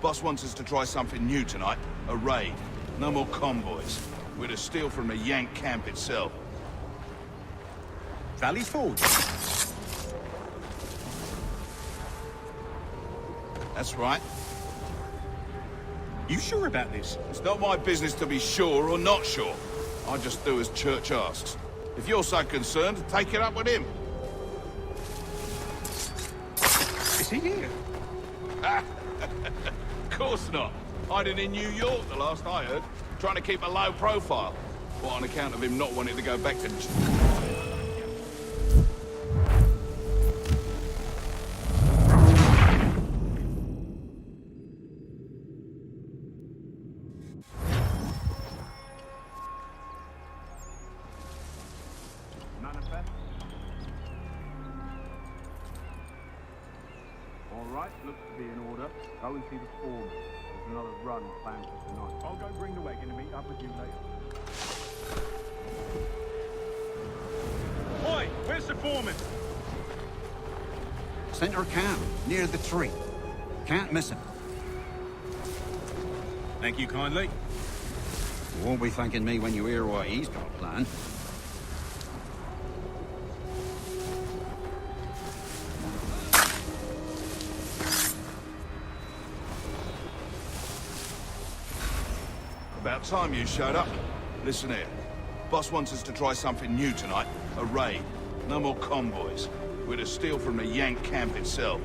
Boss wants us to try something new tonight. A raid. No more convoys. We're to steal from the Yank camp itself. Valley Forge? That's right. You sure about this? It's not my business to be sure or not sure. I just do as Church asks. If you're so concerned, take it up with him. Is he here? Of course not. Hiding in New York, the last I heard. Trying to keep a low profile. What, on account of him not wanting to go back to... Manifest. All right, looks to be in order. Go and see the foreman. There's another run planned for tonight. I'll go bring the wagon and meet up with you later. Oi, where's the foreman? Center camp, near the tree. Can't miss him. Thank you kindly. You won't be thanking me when you hear what he's got planned. About time you showed up. Listen here. Boss wants us to try something new tonight. A raid. No more convoys. We're to steal from the Yank camp itself.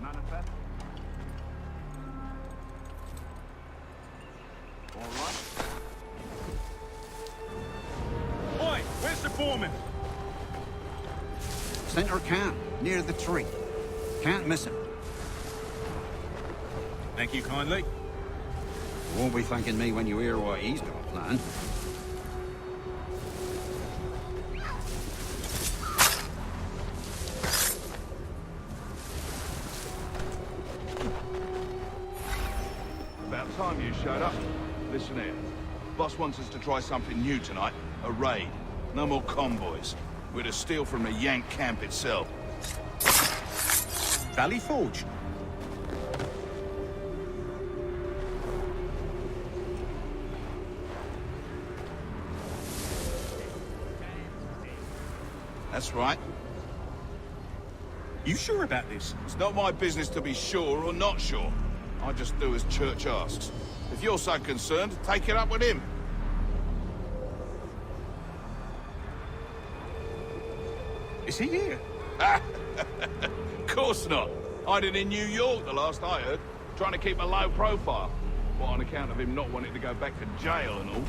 Manifest. All right. Oi, where's the foreman? Center camp, near the tree. Can't miss him. Thank you kindly. You won't be thanking me when you hear what he's got planned. About time you showed up. Listen here. Boss wants us to try something new tonight. A raid. No more convoys. We're to steal from the Yank camp itself. Valley Forge. That's right. You sure about this? It's not my business to be sure or not sure. I just do as Church asks. If you're so concerned, take it up with him. Is he here? Of course not. Hiding in New York, the last I heard. Trying to keep a low profile. What, on account of him not wanting to go back to jail and all.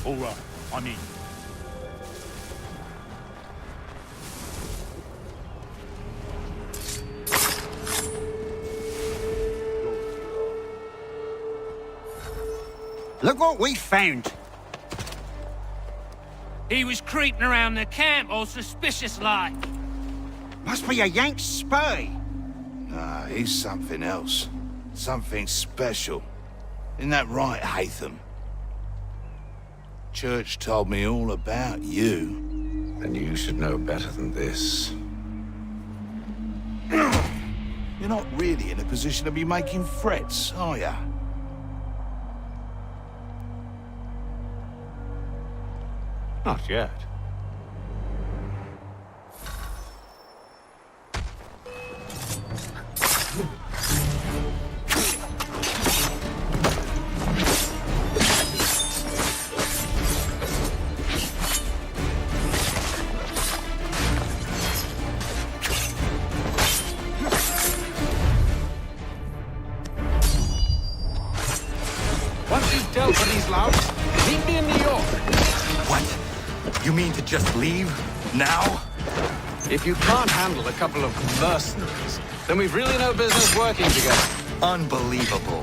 All right, I'm in. Look what we found. He was creeping around the camp all suspicious-like. Must be a Yank spy. Nah, he's something else. Something special. Isn't that right, Hatham? Church told me all about you. Then you should know better than this. You're not really in a position to be making threats, are ya? Not yet. Once you've dealt with these louts, meet me in New York. What? You mean to just leave? Now? If you can't handle a couple of mercenaries, then we've really no business working together. Unbelievable.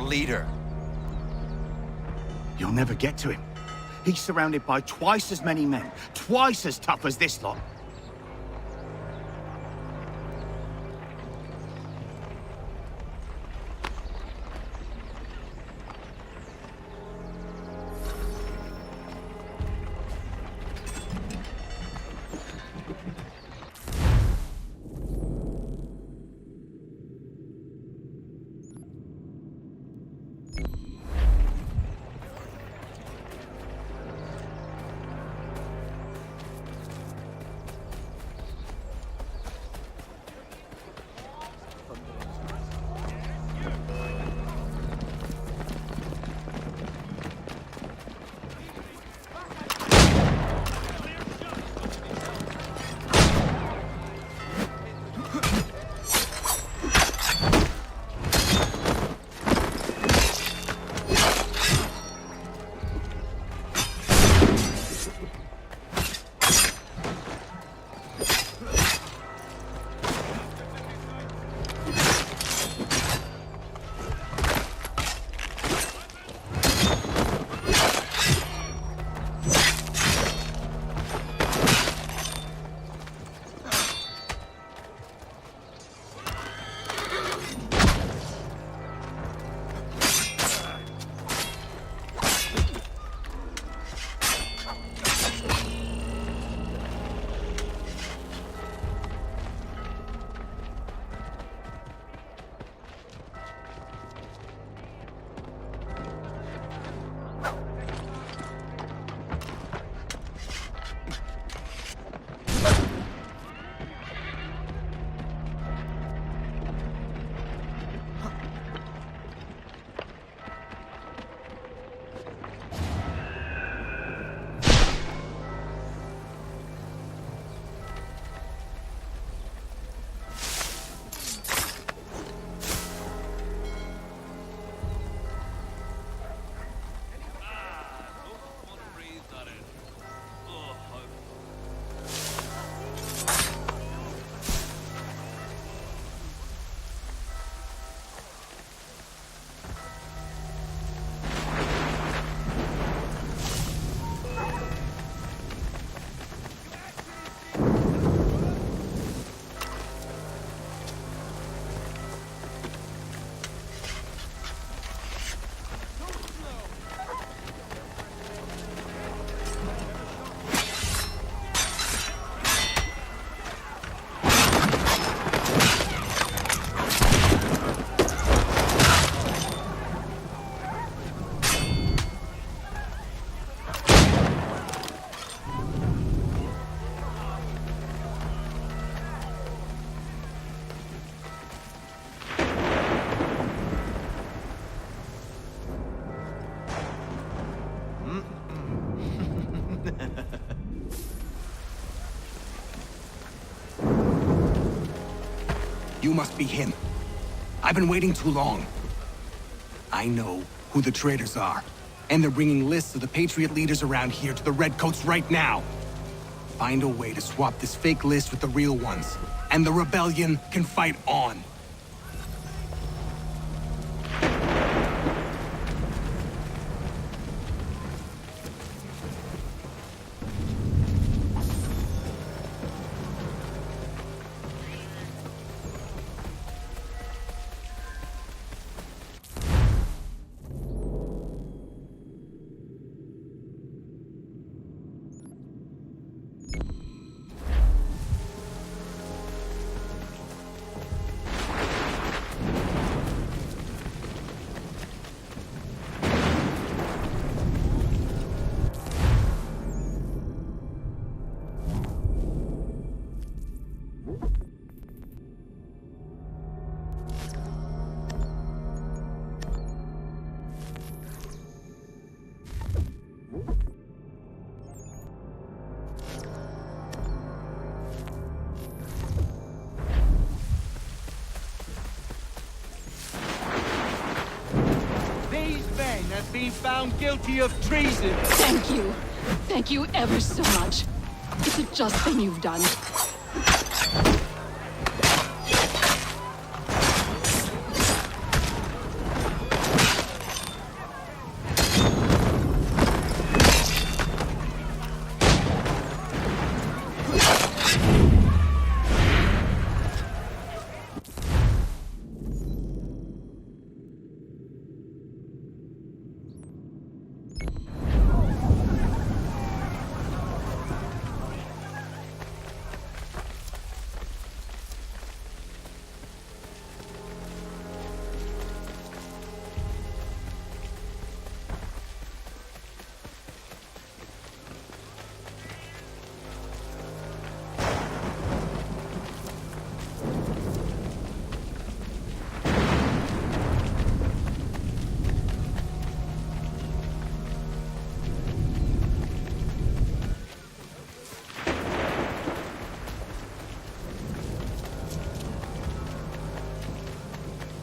leader. You'll never get to him. He's surrounded by twice as many men, twice as tough as this lot. You must be him. I've been waiting too long. I know who the traitors are, and they're bringing lists of the Patriot leaders around here to the Redcoats right now. Find a way to swap this fake list with the real ones, and the rebellion can fight on. Been found guilty of treason. Thank you. Thank you ever so much. It's a just thing you've done.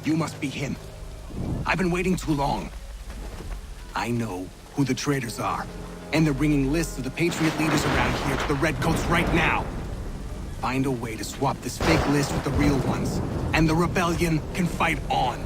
You must be him. I've been waiting too long. I know who the traitors are, and they're bringing lists of the Patriot leaders around here to the Redcoats right now. Find a way to swap this fake list with the real ones, and the rebellion can fight on.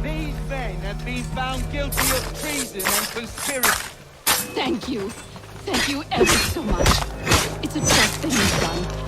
These men have been found guilty of treason and conspiracy. Thank you. Thank you ever so much. It's a just thing you've done.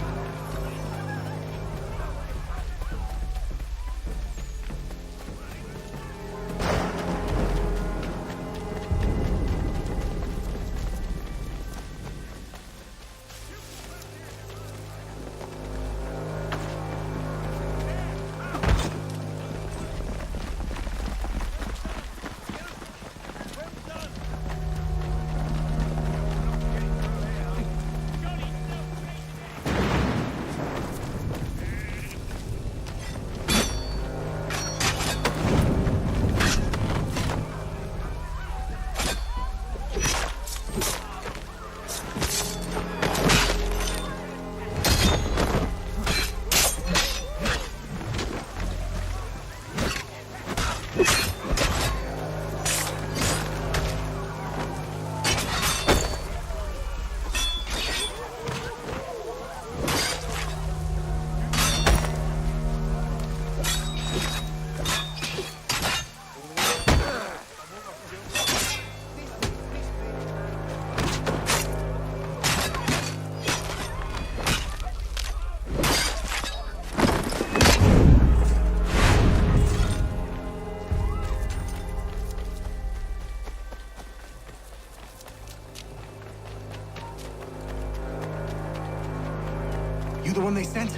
You the one they sent?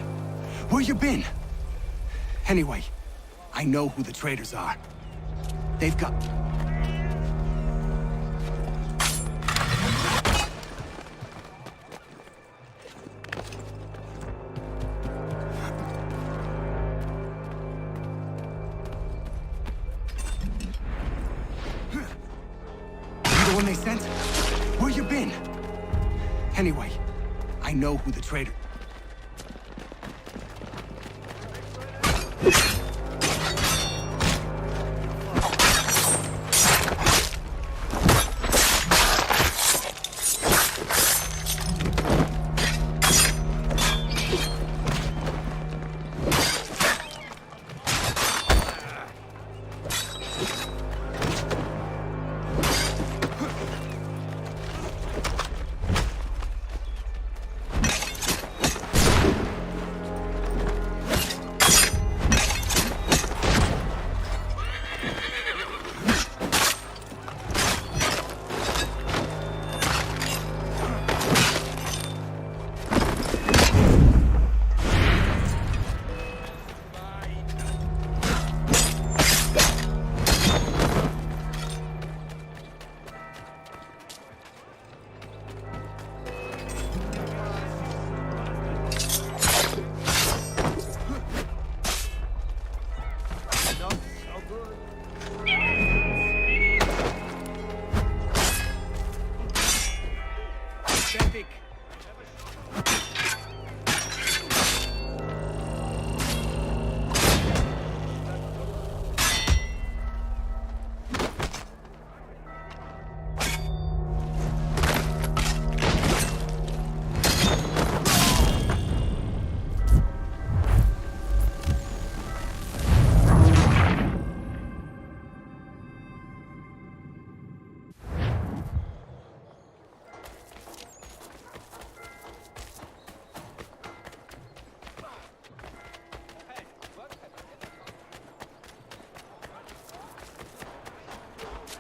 Where you been? Anyway, I know who the traitors are. They've got... You the one they sent? Where you been? Anyway, I know who the traitor...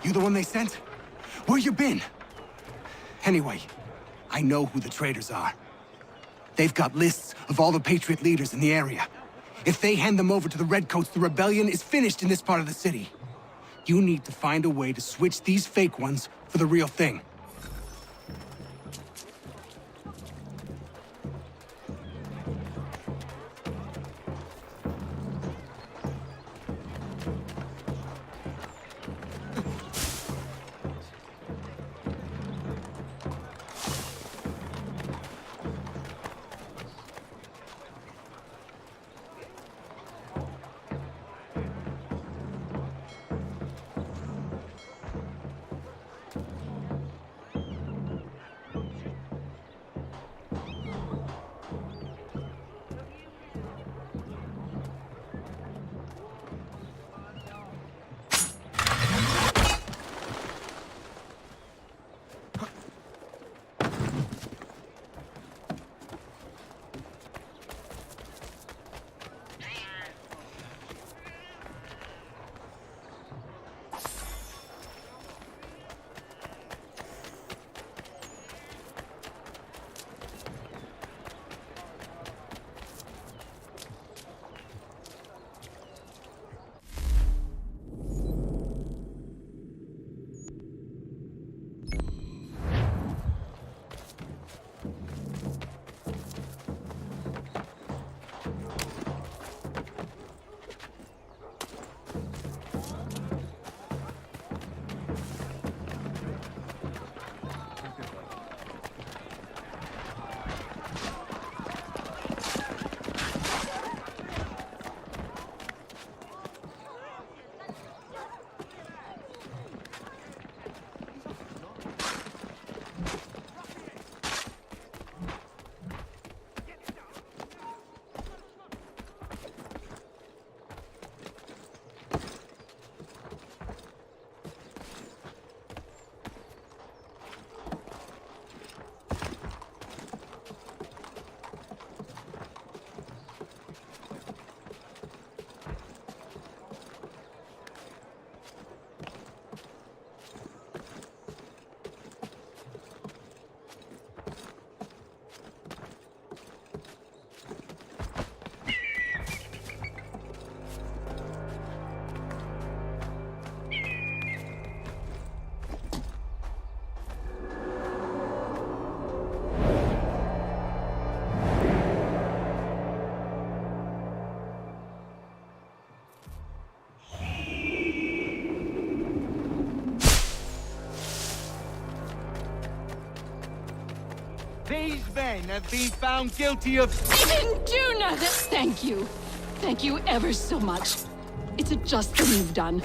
You the one they sent? Where you been? Anyway, I know who the traitors are. They've got lists of all the Patriot leaders in the area. If they hand them over to the Redcoats, the rebellion is finished in this part of the city. You need to find a way to switch these fake ones for the real thing. These men have been found guilty of... I didn't do nothing! Thank you. Thank you ever so much. It's a just thing you've done.